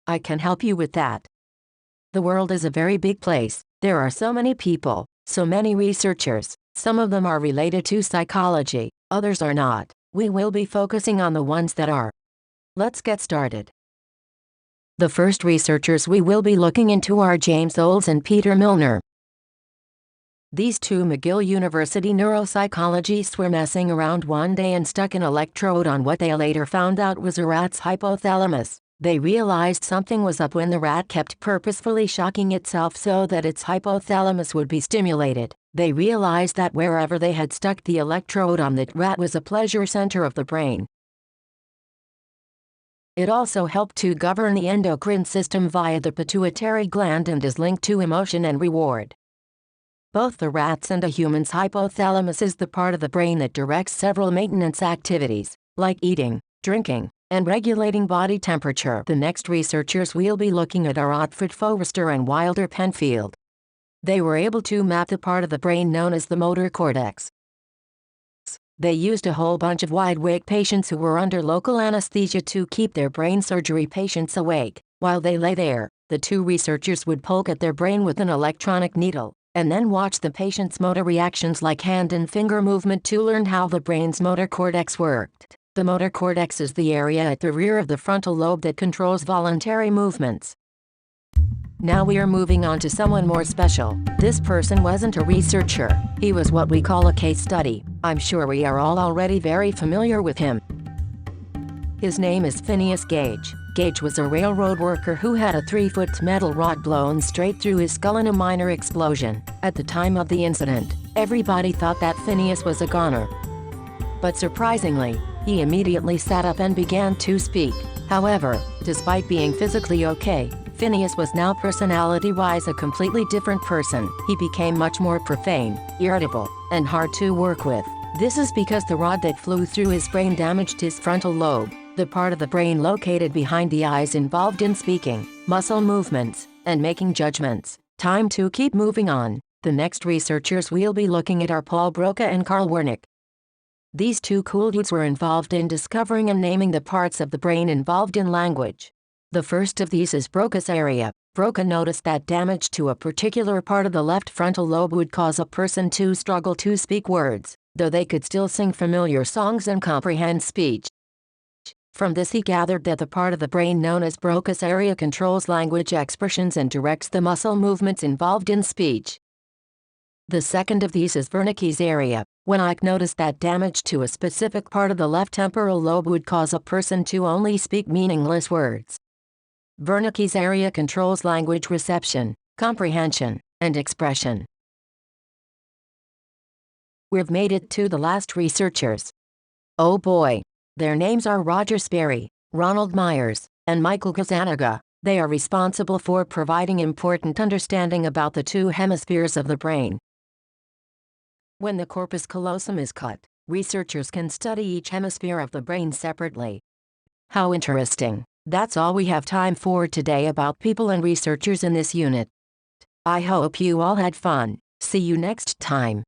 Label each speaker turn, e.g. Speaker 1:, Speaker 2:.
Speaker 1: I can help you with that. The world is a very big place. There are so many people, so many researchers. Some of them are related to psychology, others are not. We will be focusing on the ones that are. Let's get started. The first researchers we will be looking into are James Olds and Peter Milner. These two McGill University neuropsychologists were messing around one day and stuck an electrode on what they later found out was a rat's hypothalamus. They realized something was up when the rat kept purposefully shocking itself so that its hypothalamus would be stimulated. They realized that wherever they had stuck the electrode on that rat was a pleasure center of the brain. It also helped to govern the endocrine system via the pituitary gland and is linked to emotion and reward. Both the rat's and a human's hypothalamus is the part of the brain that directs several maintenance activities, like eating, drinking, and regulating body temperature. The next researchers we'll be looking at are Otford Forrester and Wilder Penfield. They were able to map the part of the brain known as the motor cortex. They used a whole bunch of wide-awake patients who were under local anesthesia to keep their brain surgery patients awake. While they lay there, the two researchers would poke at their brain with an electronic needle, and then watch the patient's motor reactions like hand and finger movement to learn how the brain's motor cortex worked. The motor cortex is the area at the rear of the frontal lobe that controls voluntary movements. Now we are moving on to someone more special. This person wasn't a researcher. He was what we call a case study. I'm sure we are all already very familiar with him. His name is Phineas Gage. Gage was a railroad worker who had a 3-foot metal rod blown straight through his skull in a minor explosion. At the time of the incident, everybody thought that Phineas was a goner. But surprisingly, he immediately sat up and began to speak. However, despite being physically okay, Phineas was now personality-wise a completely different person. He became much more profane, irritable, and hard to work with. This is because the rod that flew through his brain damaged his frontal lobe, the part of the brain located behind the eyes involved in speaking, muscle movements, and making judgments. Time to keep moving on. The next researchers we'll be looking at are Paul Broca and Carl Wernicke. These two cool dudes were involved in discovering and naming the parts of the brain involved in language. The first of these is Broca's area. Broca noticed that damage to a particular part of the left frontal lobe would cause a person to struggle to speak words, though they could still sing familiar songs and comprehend speech. From this he gathered that the part of the brain known as Broca's area controls language expressions and directs the muscle movements involved in speech. The second of these is Wernicke's area. When Ike noticed that damage to a specific part of the left temporal lobe would cause a person to only speak meaningless words. Wernicke's area controls language reception, comprehension, and expression. We've made it to the last researchers. Oh boy! Their names are Roger Sperry, Ronald Myers, and Michael Gazzaniga. They are responsible for providing important understanding about the two hemispheres of the brain. When the corpus callosum is cut, researchers can study each hemisphere of the brain separately. How interesting! That's all we have time for today about people and researchers in this unit. I hope you all had fun. See you next time.